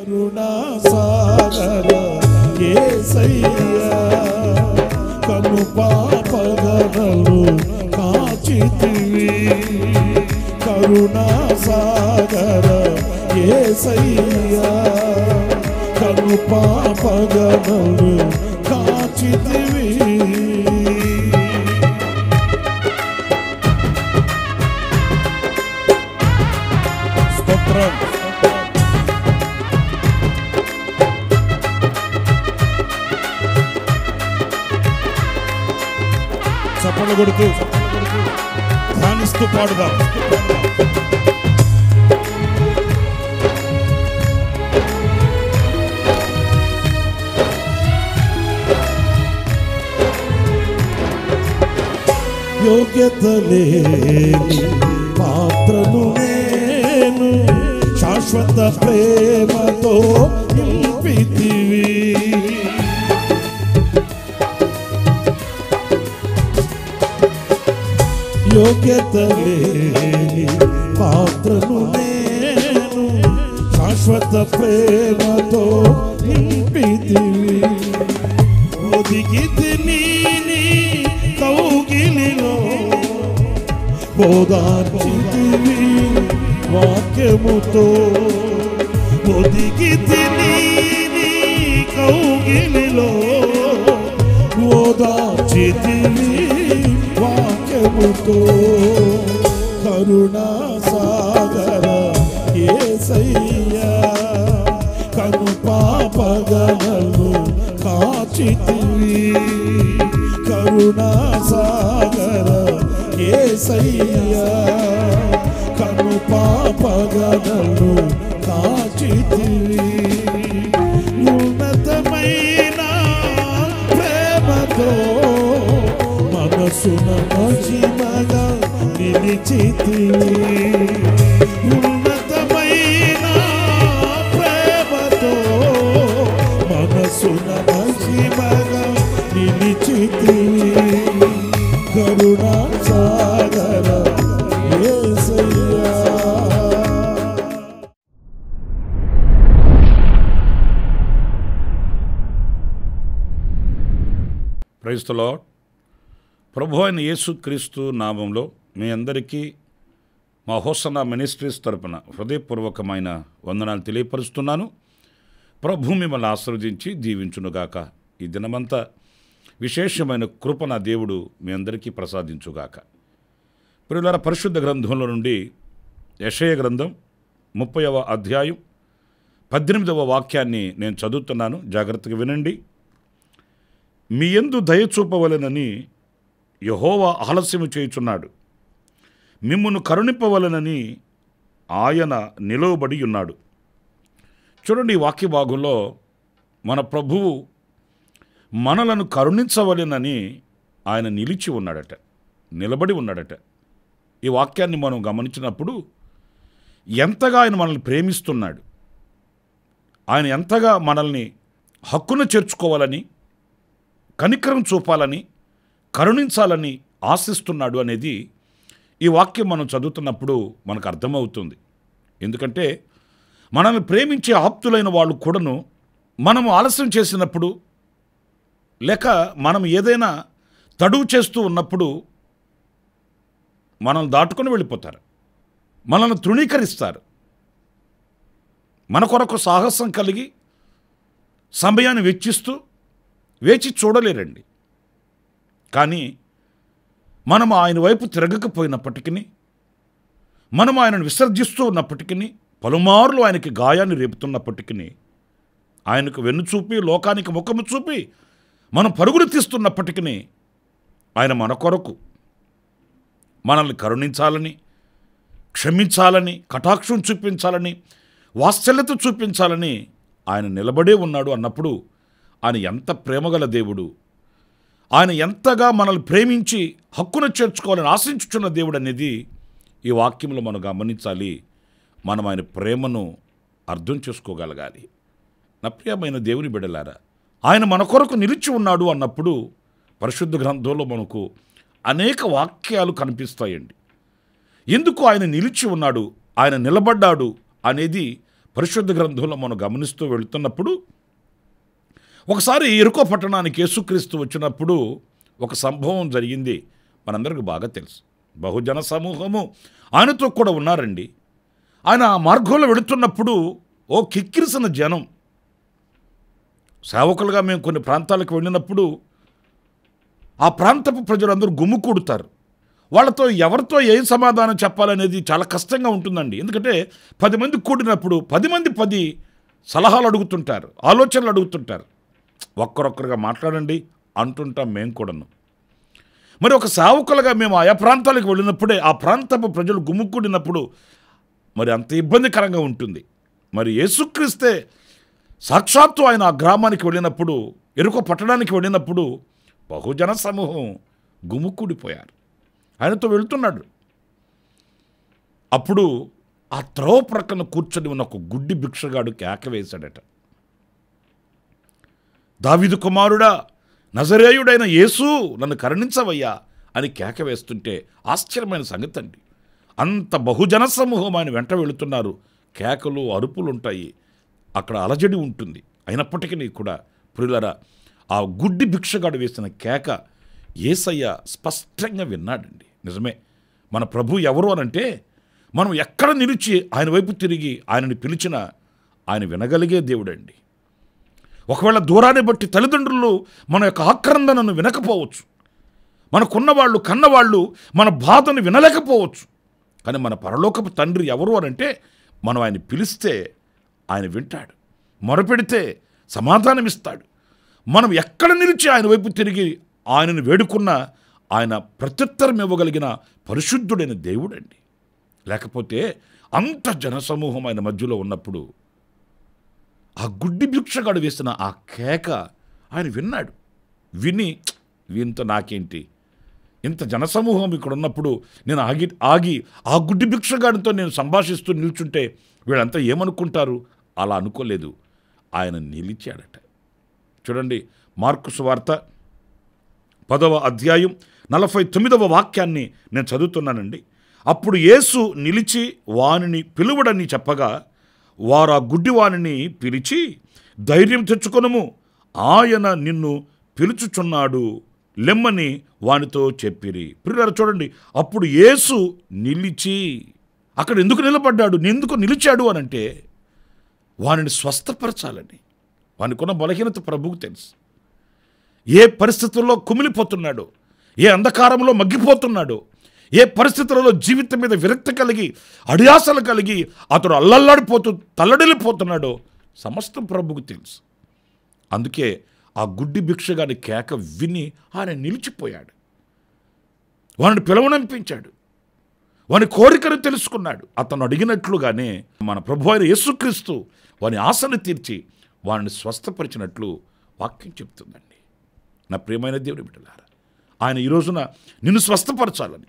కరుణా సాగర యేసయ్యా కను పాపగనలు కాచితివి కరుణా సాగర యేసయ్యా కను పాపగనలు కాచితివి స్తోత్రం చప్పట్లు కొడుతూ ధ్యానిస్తూ పాడుదాం. యోగ్యత లేని పాత్రను నేను శాశ్వత ప్రేమతో నింపితివి యోగ్యత లేని పాత్రను నేను శాశ్వత ప్రేమతో నింపితివి ఒదిగితిని నీ కౌగిలిలో బోధార్చితివి వాక్యముతో ఒదిగితిని నీ కౌగిలిలో బోధార్చితివి వాక్యముతో కరుణా సాగర యేసయ్యా కను పాపగనలు కాచితివి కరుణా సాగర యేసయ్యా కను పాపగనలు కాచితివి ఉన్నతమైన ప్రేమతో మనసున మహిమగా నిలిచితివి ఉన్నతమైన ప్రేమతో మనసున మహిమగా నిలిచితివి కరుణా సాగర యేసయ్యా. Praise the lord. ప్రభు అయిన యేసుక్రీస్తు నామంలో మీ అందరికీ మా హోసన్నా మినిస్ట్రీస్ తరపున హృదయపూర్వకమైన వందనాలు తెలియపరుస్తున్నాను. ప్రభు మిమ్మల్ని ఆశీర్వదించి దీవించునుగాక. ఈ దినమంతా విశేషమైన కృప నా దేవుడు మీ అందరికీ ప్రసాదించుగాక. ప్రియులారా, పరిశుద్ధ గ్రంథంలో నుండి యెషయా గ్రంథం 30వ అధ్యాయం 18వ వాక్యాన్ని నేను చదువుతున్నాను. జాగ్రత్తగా వినండి. మీ యందు దయ చూపవలెనని యెహోవా ఆలస్యము చేయుచున్నాడు, మిమ్మును కరుణింపవలెనని ఆయన నిలువబడి ఉన్నాడు. చూడండి, ఈ వాక్య భాగంలో మన ప్రభువు మనలను కరుణించవలెనని ఆయన నిలిచి ఉన్నాడట, నిలబడి ఉన్నాడట. ఈ వాక్యాన్ని మనం గమనించినప్పుడు ఎంతగా ఆయన మనల్ని ప్రేమిస్తున్నాడు, ఆయన ఎంతగా మనల్ని హక్కున చేర్చుకోవాలని, కనికరం చూపాలని, కరుణించాలని ఆశిస్తున్నాడు అనేది ఈ వాక్యం మనం చదువుతున్నప్పుడు మనకు అర్థమవుతుంది. ఎందుకంటే మనల్ని ప్రేమించే ఆప్తులైన వాళ్ళు కూడాను మనము ఆలస్యం చేసినప్పుడు, లేక మనం ఏదైనా తడువు చేస్తూ ఉన్నప్పుడు మనల్ని దాటుకొని వెళ్ళిపోతారు, మనల్ని తృణీకరిస్తారు. మన కొరకు సాహసం కలిగి సమయాన్ని వెచ్చిస్తూ వేచి చూడలేరండి. కానీ మనం ఆయన వైపు తిరగకపోయినప్పటికీ, మనం ఆయనను విసర్జిస్తూ ఉన్నప్పటికీ, పలుమార్లు ఆయనకి గాయాన్ని రేపుతున్నప్పటికీ, ఆయనకు వెన్ను చూపి లోకానికి ముఖము చూపి మనం పరుగులు తీస్తున్నప్పటికీ, ఆయన మన కొరకు మనల్ని కరుణించాలని, క్షమించాలని, కటాక్షం చూపించాలని, వాత్సల్యత చూపించాలని ఆయన నిలబడే ఉన్నాడు అన్నప్పుడు ఆయన ఎంత ప్రేమగల దేవుడు, ఆయన ఎంతగా మనల్ని ప్రేమించి హక్కును చేర్చుకోవాలని ఆశించుచున్న దేవుడు అనేది ఈ వాక్యంలో మనం గమనించాలి. మనం ఆయన ప్రేమను అర్థం చేసుకోగలగాలి. నా ప్రియమైన దేవుని బిడ్డలారా, ఆయన మన కొరకు నిలిచి ఉన్నాడు అన్నప్పుడు పరిశుద్ధ గ్రంథంలో మనకు అనేక వాక్యాలు కనిపిస్తాయండి. ఎందుకు ఆయన నిలిచి ఉన్నాడు, ఆయన నిలబడ్డాడు అనేది పరిశుద్ధ గ్రంథంలో మనం గమనిస్తూ వెళుతున్నప్పుడు ఒకసారి యెరికో పట్టణానికి యేసుక్రీస్తు వచ్చినప్పుడు ఒక సంభవం జరిగింది. మనందరికీ బాగా తెలుసు. బహుజన సమూహము ఆయనతో కూడా ఉన్నారండి. ఆయన ఆ మార్గంలో వెళుతున్నప్పుడు ఓ కిక్కిరిసిన జనం. సేవకులుగా మేము కొన్ని ప్రాంతాలకు వెళ్ళినప్పుడు ఆ ప్రాంతపు ప్రజలందరూ గుమ్ముకూడుతారు. వాళ్ళతో ఎవరితో ఏం సమాధానం చెప్పాలనేది చాలా కష్టంగా ఉంటుందండి. ఎందుకంటే 10 మంది కూడినప్పుడు 10 మంది 10 సలహాలు అడుగుతుంటారు, ఆలోచనలు అడుగుతుంటారు. ఒక్కరొక్కరుగా మాట్లాడండి అంటుంటాం మేము కూడాను. మరి ఒక సేవకులుగా మేము ఆయా ప్రాంతాలకు వెళ్ళినప్పుడే ఆ ప్రాంతపు ప్రజలు గుమ్ముకూడినప్పుడు మరి అంత ఇబ్బందికరంగా ఉంటుంది. మరి యేసుక్రీస్తే సాక్షాత్తు ఆయన ఆ గ్రామానికి వెళ్ళినప్పుడు, యెరికో పట్టణానికి వెళ్ళినప్పుడు బహుజన సమూహం గుమ్ముకూడిపోయారు. ఆయనతో వెళ్తున్నాడు. అప్పుడు ఆ త్రోవ ప్రక్కన కూర్చొని ఉన్న ఒక గుడ్డి భిక్షగాడు కేక వేశాడట. దావీదు కుమారుడా, నజరేయుడైన యేసు, నన్ను కరుణించవయ్యా అని కేక వేస్తుంటే ఆశ్చర్యమైన సంగతి అండి. అంత బహుజన సమూహం ఆయన వెంట వెళుతున్నారు. కేకలు, అరుపులు ఉంటాయి, అక్కడ అలజడి ఉంటుంది. అయినప్పటికీ కూడా ప్రియులారా, ఆ గుడ్డి భిక్షగాడు వేసిన కేక యేసయ్య స్పష్టంగా విన్నాడండి. నిజమే, మన ప్రభు ఎవరు అనంటే మనం ఎక్కడ నిలిచి ఆయన వైపు తిరిగి ఆయనని పిలిచినా ఆయన వినగలిగే దేవుడండి. ఒకవేళ దూరాన్ని బట్టి తల్లిదండ్రులు మన యొక్క ఆక్రందనను వినకపోవచ్చు, మనకున్నవాళ్ళు కన్నవాళ్ళు మన బాధను వినలేకపోవచ్చు. కానీ మన పరలోకపు తండ్రి ఎవరు అనంటే మనం ఆయన పిలిస్తే ఆయన వింటాడు, మొరపెడితే సమాధానమిస్తాడు. మనం ఎక్కడ నిలిచి ఆయన వైపు తిరిగి ఆయనను వేడుకున్నా ఆయన ప్రత్యుత్తరం ఇవ్వగలిగిన పరిశుద్ధుడైన దేవుడండి. లేకపోతే అంత జనసమూహం ఆయన మధ్యలో ఉన్నప్పుడు ఆ గుడ్డి భిక్షగాడు వేసిన ఆ కేక ఆయన విన్నాడు. విని వీంతో నాకేంటి, ఇంత జనసమూహం ఇక్కడ ఉన్నప్పుడు నేను ఆగి ఆ గుడ్డి భిక్షగాడితో నేను సంభాషిస్తూ నిల్చుంటే వీళ్ళంతా ఏమనుకుంటారు, అలా అనుకోలేదు. ఆయన నిలిచాడట. చూడండి, మార్కు సువార్త 10వ అధ్యాయం 49వ వాక్యాన్ని నేను చదువుతున్నానండి. అప్పుడు యేసు నిలిచి వానిని పిలువడని చెప్పగా వారు ఆ గుడ్డివానిని పిలిచి, ధైర్యం తెచ్చుకొనుము, ఆయన నిన్ను పిలుచుచున్నాడు, లెమ్మని వానితో చెప్పిరి. ప్రియులారా చూడండి, అప్పుడు యేసు నిలిచి, అక్కడ ఎందుకు నిలబడ్డాడు, ఎందుకు నిలిచాడు అనంటే వానిని స్వస్థపరచాలని. వానికున్న బలహీనత ప్రభువుకు తెలుసు. ఏ పరిస్థితుల్లో కుమిలిపోతున్నాడో, ఏ అంధకారంలో మగ్గిపోతున్నాడో, ఏ పరిస్థితులలో జీవితం మీద విరక్తి కలిగి అడియాసలు కలిగి అతడు అల్లల్లాడిపోతూ తల్లడిల్లిపోతున్నాడో సమస్తం ప్రభువుకు తెలుసు. అందుకే ఆ గుడ్డి భిక్షగాని కేక విని ఆయన నిలిచిపోయాడు. వాడిని పిలవనంపించాడు, వాని కోరికను తెలుసుకున్నాడు. అతను అడిగినట్లుగానే మన ప్రభు అయిన యేసుక్రీస్తు వాని ఆశను తీర్చి వాడిని స్వస్థపరిచినట్లు వాక్యం చెప్తుందండి. నా ప్రియమైన దేవుని బిడ్డలారా, ఆయన ఈ రోజున నిన్ను స్వస్థపరచాలని,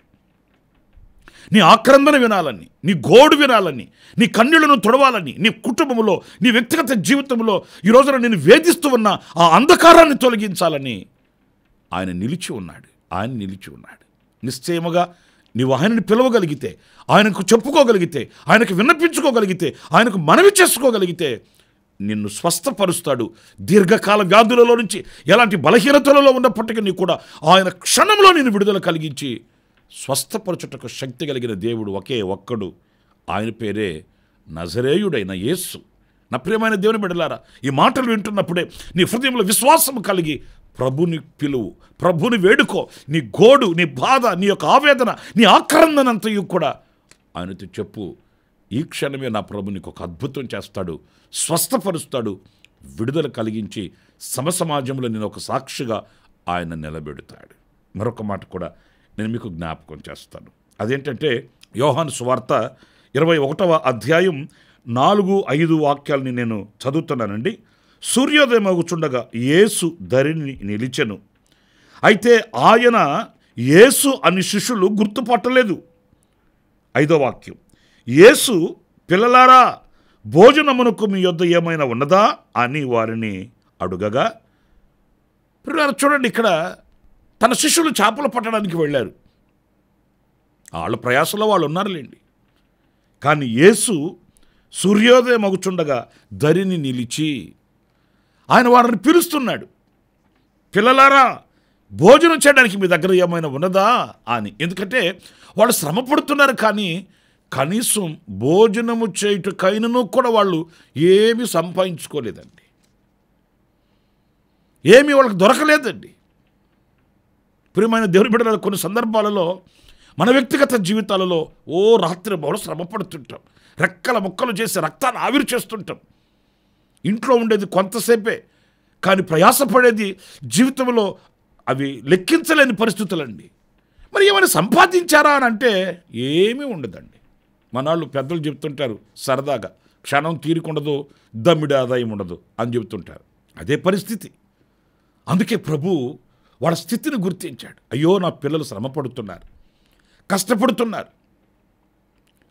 నీ ఆక్రందన వినాలని, నీ గోడు వినాలని, నీ కన్నీళ్లను తొడవాలని, నీ కుటుంబంలో, నీ వ్యక్తిగత జీవితంలో ఈ రోజున నేను వేధిస్తూ ఉన్న ఆ అంధకారాన్ని తొలగించాలని ఆయన నిలిచి ఉన్నాడు. ఆయన నిలిచి ఉన్నాడు. నిశ్చయముగా నీవు ఆయనని పిలవగలిగితే, ఆయనకు చెప్పుకోగలిగితే, ఆయనకు విన్నపించుకోగలిగితే, ఆయనకు మనవి చేసుకోగలిగితే నిన్ను స్వస్థపరుస్తాడు. దీర్ఘకాల వ్యాధులలో నుంచి ఎలాంటి బలహీనతలలో ఉన్నప్పటికీ కూడా ఆయన క్షణంలో నేను విడుదల కలిగించి స్వస్థపరచుటకు శక్తి కలిగిన దేవుడు ఒకే ఒక్కడు. ఆయన పేరే నజరేయుడైన యేసు. నా ప్రియమైన దేవుని బిడ్డలారా, ఈ మాటలు వింటున్నప్పుడే నీ హృదయంలో విశ్వాసం కలిగి ప్రభుని పిలువు, ప్రభుని వేడుకో. నీ గోడు, నీ బాధ, నీ యొక్క ఆవేదన, నీ ఆక్రందనంతయు కూడా ఆయనతో చెప్పు. ఈ క్షణమే నా ప్రభు నీకు ఒక అద్భుతం చేస్తాడు, స్వస్థపరుస్తాడు, విడుదల కలిగించి సమసమాజంలో నేను ఒక సాక్షిగా ఆయన నిలబెడతాడు. మరొక మాట కూడా నేను మీకు జ్ఞాపకం చేస్తాను. అదేంటంటే యోహాను సువార్త 21వ అధ్యాయం 4-5 వాక్యాలని నేను చదువుతున్నానండి. సూర్యోదయం అగుచుండగా యేసు ధరిని నిలిచెను. అయితే ఆయన యేసు అని శిష్యులు గుర్తుపట్టలేదు. 5వ వాక్యం, యేసు పిల్లలారా భోజనమునకు మీ యొద్ద ఏమైనా ఉన్నదా అని వారిని అడుగగా, పిల్లలారా చూడండి, ఇక్కడ తన శిష్యులు చేపలు పట్టడానికి వెళ్ళారు. వాళ్ళ ప్రయాసంలో వాళ్ళు ఉన్నారులేండి. కానీ యేసు సూర్యోదయం అగుచుండగా దరిని నిలిచి ఆయన వారిని పిలుస్తున్నాడు. పిల్లలారా, భోజనం చేయడానికి మీ దగ్గర ఏమైనా ఉన్నదా అని. ఎందుకంటే వాళ్ళు శ్రమ పడుతున్నారు, కానీ కనీసం భోజనము చేయుటకైనను కూడా వాళ్ళు ఏమీ సంపాదించుకోలేదండి. ఏమీ వాళ్ళకి దొరకలేదండి. ప్రియమైన దేవుని బిడ్డల, కొన్ని సందర్భాలలో మన వ్యక్తిగత జీవితాలలో రాత్రి బహుళ శ్రమ పడుతుంటాం, రెక్కల ముక్కలు చేసి రక్తాన్ని ఆవిరి చేస్తుంటాం. ఇంట్లో ఉండేది కొంతసేపే, కానీ ప్రయాసపడేది జీవితంలో అవి లెక్కించలేని పరిస్థితులండి. మరి ఏమైనా సంపాదించారా అని అంటే ఏమీ ఉండదండి. మనాళ్ళు పెద్దలు చెప్తుంటారు సరదాగా, క్షణం తీరికుండదు, దమ్మిడి ఆదాయం ఉండదు అని చెబుతుంటారు. అదే పరిస్థితి. అందుకే ప్రభు వాళ్ళ స్థితిని గుర్తించాడు. అయ్యో, నా పిల్లలు శ్రమ పడుతున్నారు, కష్టపడుతున్నారు,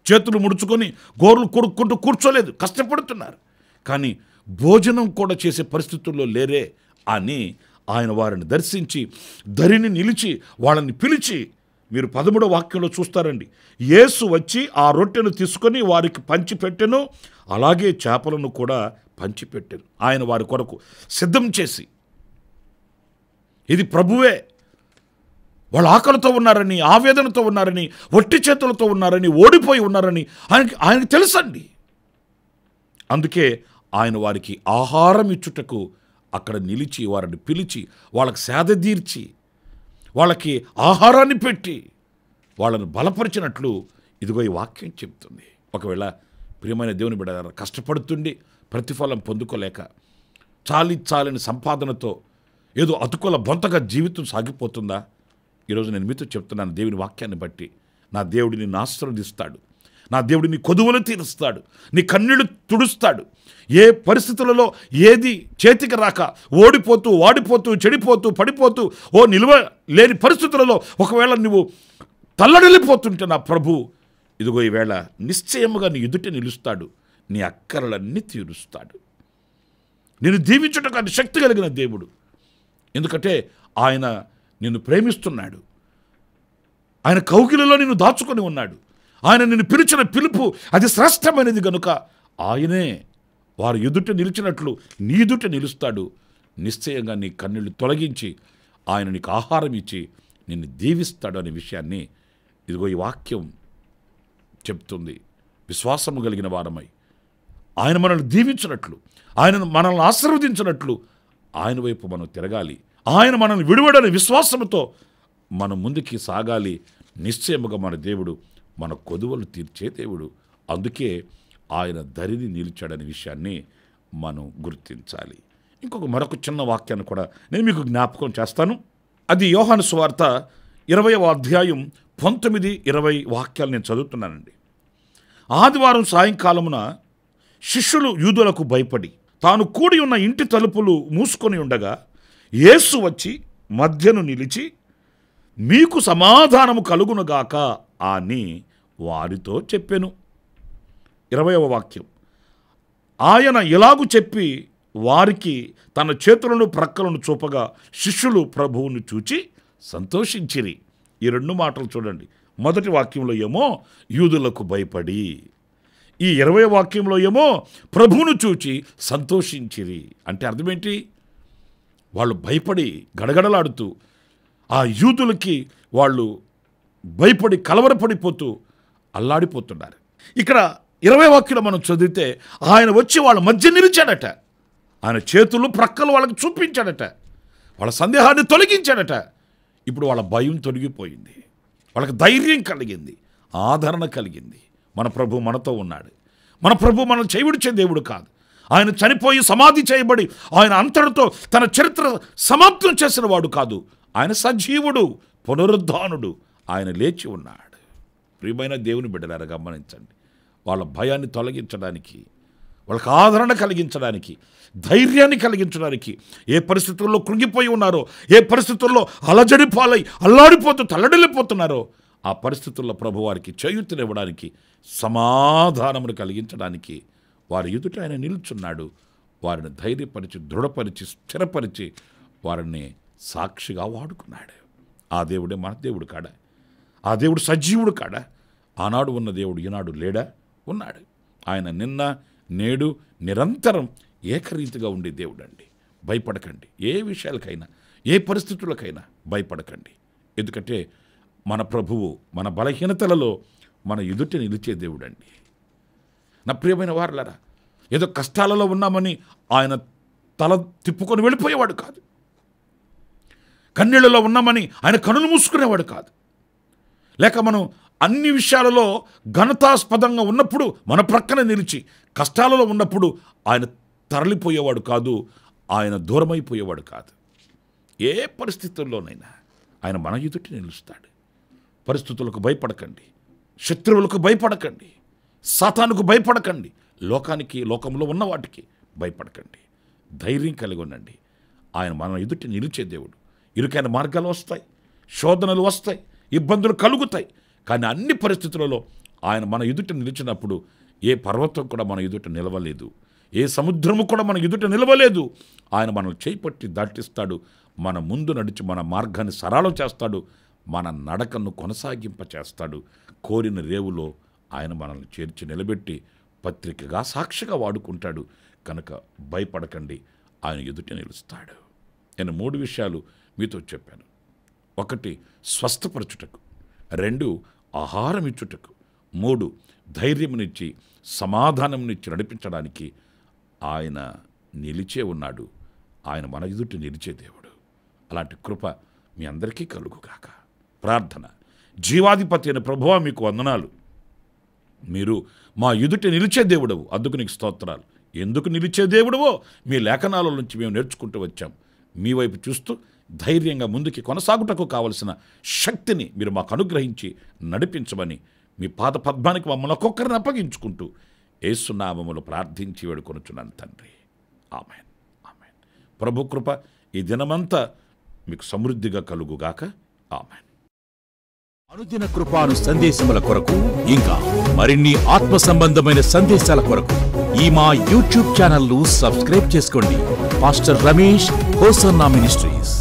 చేతులు ముడుచుకొని గోర్లు కొడుక్కుంటూ కూర్చోలేదు, కష్టపడుతున్నారు, కానీ భోజనం కూడా చేసే పరిస్థితుల్లో లేరే అని ఆయన వారిని దర్శించి దరిని నిలిచి వాళ్ళని పిలిచి, మీరు 13వ వాక్యంలో చూస్తారండి, యేసు వచ్చి ఆ రొట్టెను తీసుకొని వారికి పంచిపెట్టెను, అలాగే చేపలను కూడా పంచిపెట్టాను. ఆయన వారి కొరకు సిద్ధం చేసి, ఇది ప్రభువే, వాళ్ళు ఆకలితో ఉన్నారని, ఆవేదనతో ఉన్నారని, ఒట్టి చేతులతో ఉన్నారని, ఓడిపోయి ఉన్నారని ఆయనకి తెలుసండి. అందుకే ఆయన వారికి ఆహారం ఇచ్చుటకు అక్కడ నిలిచి వారిని పిలిచి వాళ్ళకి సేద తీర్చి వాళ్ళకి ఆహారాన్ని పెట్టి వాళ్ళని బలపరిచినట్లు ఇదిగో ఈ వాక్యం చెప్తుంది. ఒకవేళ ప్రియమైన దేవుని బిడ్డ కష్టపడుతుండి ప్రతిఫలం పొందుకోలేక చాలని సంపాదనతో ఏదో అతుకుల బొంతగా జీవితం సాగిపోతుందా? ఈరోజు నేను మీతో చెప్తున్నాను, దేవుని వాక్యాన్ని బట్టి నా దేవుడు నిన్ను ఆశీర్వదిస్తాడు, నా దేవుడు నీ కొదువలు తీరుస్తాడు, నీ కన్నీళ్లు తుడుస్తాడు. ఏ పరిస్థితులలో ఏది చేతికి రాక ఓడిపోతూ వాడిపోతూ చెడిపోతూ పడిపోతూ నిలువ లేని పరిస్థితులలో ఒకవేళ నువ్వు తల్లడిల్లిపోతుంటే నా ప్రభు ఇదిగో ఈవేళ నిశ్చయముగా నీ ఎదుట నిలుస్తాడు, నీ అక్కరలన్నీ తీరుస్తాడు. నేను దీవించుటకు శక్తి కలిగిన దేవుడు. ఎందుకంటే ఆయన నిన్ను ప్రేమిస్తున్నాడు, ఆయన కౌగిలిలో నిన్ను దాచుకొని ఉన్నాడు, ఆయన నిన్ను పిలిచిన పిలుపు అది శ్రేష్టమైనది గనుక ఆయనే వారు ఎదుట నిలిచినట్లు నీ ఎదుట నిలుస్తాడు. నిశ్చయంగా నీ కన్నీళ్లు తొలగించి ఆయన నీకు ఆహారం ఇచ్చి నిన్ను దీవిస్తాడు అనే విషయాన్ని ఇదిగో ఈ వాక్యం చెప్తుంది. విశ్వాసము కలిగిన వారమై ఆయన మనల్ని దీవించినట్లు, ఆయన మనల్ని ఆశీర్వదించినట్లు ఆయన వైపు మనం తిరగాలి. ఆయన మనల్ని విడువడని విశ్వాసంతో మనం ముందుకి సాగాలి. నిశ్చయముగా మన దేవుడు మన కొదువలు తీర్చే దేవుడు. అందుకే ఆయన దరిని నిలిచాడనే విషయాన్ని మనం గుర్తించాలి. మరొక చిన్న వాక్యాన్ని కూడా నేను మీకు జ్ఞాపకం చేస్తాను. అది యోహాను సువార్త 20వ అధ్యాయం 19-20 వాక్యాలు నేను చదువుతున్నానండి. ఆదివారం సాయంకాలమున శిష్యులు యూదులకు భయపడి తాను కూడి ఉన్న ఇంటి తలుపులు మూసుకొని ఉండగా యేసు వచ్చి మధ్యను నిలిచి, మీకు సమాధానము కలుగునుగాక అని వారితో చెప్పెను. 20వ వాక్యం, ఆయన ఇలాగు చెప్పి వారికి తన చేతులను ప్రక్కలను చూపగా శిష్యులు ప్రభువును చూచి సంతోషించిరి. ఈ 2 మాటలు చూడండి. మొదటి వాక్యంలో ఏమో యూదులకు భయపడి, ఈ 20వ వాక్యంలో ఏమో ప్రభువును చూచి సంతోషించిరి. అంటే అర్థమేంటి? వాళ్ళు భయపడి గడగడలాడుతూ ఆ యూదులకి వాళ్ళు భయపడి కలవరపడిపోతూ అల్లాడిపోతున్నారు. ఇక్కడ 20వ వాక్యంలో మనం చదివితే ఆయన వచ్చి వాళ్ళ మధ్య నిలిచాడట, ఆయన చేతులు ప్రక్కలు వాళ్ళకి చూపించాడట, వాళ్ళ సందేహాన్ని తొలగించాడట. ఇప్పుడు వాళ్ళ భయం తొలగిపోయింది, వాళ్ళకి ధైర్యం కలిగింది, ఆదరణ కలిగింది. మన ప్రభు మనతో ఉన్నాడు. మన ప్రభు మనం చేయవిడిచే దేవుడు కాదు. ఆయన చనిపోయి సమాధి చేయబడి ఆయన అంతటితో తన చరిత్ర సమాప్తం చేసిన వాడు కాదు. ఆయన సజీవుడు, పునరుద్ధానుడు, ఆయన లేచి ఉన్నాడు. ప్రియమైన దేవుని బిడ్డలారా గమనించండి, వాళ్ళ భయాన్ని తొలగించడానికి, వాళ్ళకి ఆదరణ కలిగించడానికి, ధైర్యాన్ని కలిగించడానికి, ఏ పరిస్థితుల్లో కృంగిపోయి ఉన్నారో, ఏ పరిస్థితుల్లో అలజడి పాలై అల్లాడిపోతూ తల్లడిల్లిపోతున్నారో ఆ పరిస్థితుల్లో ప్రభు వారికి చేయూతనివ్వడానికి, సమాధానమును కలిగించడానికి వారి ఎదుట ఆయన నిల్చున్నాడు. వారిని ధైర్యపరిచి, దృఢపరిచి, స్థిరపరిచి వారిని సాక్షిగా వాడుకున్నాడు. ఆ దేవుడే మన దేవుడు కాడా? ఆ దేవుడు సజీవుడు కాడా? ఆనాడు ఉన్న దేవుడు ఈనాడు లేడా? ఉన్నాడు. ఆయన నిన్న నేడు నిరంతరం ఏకరీతిగా ఉండే దేవుడు అండి. భయపడకండి. ఏ విషయాలకైనా, ఏ పరిస్థితులకైనా భయపడకండి. ఎందుకంటే మన ప్రభువు మన బలహీనతలలో మన ఎదుట నిలిచే దేవుడు అండి. నా ప్రియమైన వారులారా, ఏదో కష్టాలలో ఉన్నామని ఆయన తల తిప్పుకొని వెళ్ళిపోయేవాడు కాదు. కన్నీళ్లలో ఉన్నామని ఆయన కనులు మూసుకునేవాడు కాదు. లేక మనం అన్ని విషయాలలో ఘనతాస్పదంగా ఉన్నప్పుడు మన ప్రక్కన నిలిచి, కష్టాలలో ఉన్నప్పుడు ఆయన తరలిపోయేవాడు కాదు, ఆయన దూరమైపోయేవాడు కాదు. ఏ పరిస్థితుల్లోనైనా ఆయన మన ఎదుట నిలుస్తాడు. పరిస్థితులకు భయపడకండి, శత్రువులకు భయపడకండి, సాతానుకు భయపడకండి, లోకానికి, లోకంలో ఉన్న వాటికి భయపడకండి. ధైర్యం కలిగి ఉండండి. ఆయన మన ఎదుట నిలిచే దేవుడు. ఇరుకైన మార్గాలు వస్తాయి, శోధనలు వస్తాయి, ఇబ్బందులు కలుగుతాయి. కానీ అన్ని పరిస్థితులలో ఆయన మన ఎదుట నిలిచినప్పుడు ఏ పర్వతం కూడా మన ఎదుట నిలవలేదు, ఏ సముద్రము కూడా మన ఎదుట నిలవలేదు. ఆయన మనల్ని చేపట్టి దాటిస్తాడు, మన ముందు నడిచి మన మార్గాన్ని సరళం చేస్తాడు, మన నడకను కొనసాగింప చేస్తాడు. కోరిన రేవులో ఆయన మనల్ని చేర్చి నిలబెట్టి పత్రికగా, సాక్షిగా వాడుకుంటాడు. కనుక భయపడకండి, ఆయన ఎదుట నిలుస్తాడు. నేను 3 విషయాలు మీతో చెప్పాను. 1 స్వస్థపరచుటకు, 2 ఆహారం ఇచ్చుటకు, 3 ధైర్యమునిచ్చి సమాధానమునిచ్చి నడిపించడానికి ఆయన నిలిచే ఉన్నాడు. ఆయన మన ఎదుట నిలిచే దేవుడు. అలాంటి కృప మీ అందరికీ కలుగుగాక. ప్రార్థన. జీవాధిపతి అయిన ప్రభువా, మీకు వందనాలు. మీరు మా ఎదుట నిలిచే దేవుడవు, అందుకు నీకు స్తోత్రాలు. ఎందుకు నిలిచే దేవుడవో మీ లేఖనాల నుంచి మేము నేర్చుకుంటూ వచ్చాం. మీ వైపు చూస్తూ ధైర్యంగా ముందుకి కొనసాగుటకు కావలసిన శక్తిని మీరు మాకు అనుగ్రహించి నడిపించమని మీ పాద పద్మానికి మమ్మల్ని ఒక్కొక్కరిని అప్పగించుకుంటూ యేసు నామములో ప్రార్థించి వేడుకొనుచున్నాను తండ్రి. ఆమేన్, ఆమేన్. ప్రభు కృప ఈ దినమంతా మీకు సమృద్ధిగా కలుగుగాక. ఆమేన్. అనుదిన కృపాను సందేశముల కొరకు, ఇంకా మరిన్ని ఆత్మ సంబంధమైన సందేశాల కొరకు ఈ మా యూట్యూబ్ ఛానల్ ను సబ్స్క్రైబ్ చేసుకోండి. Pastor Ramesh hosanna ministries.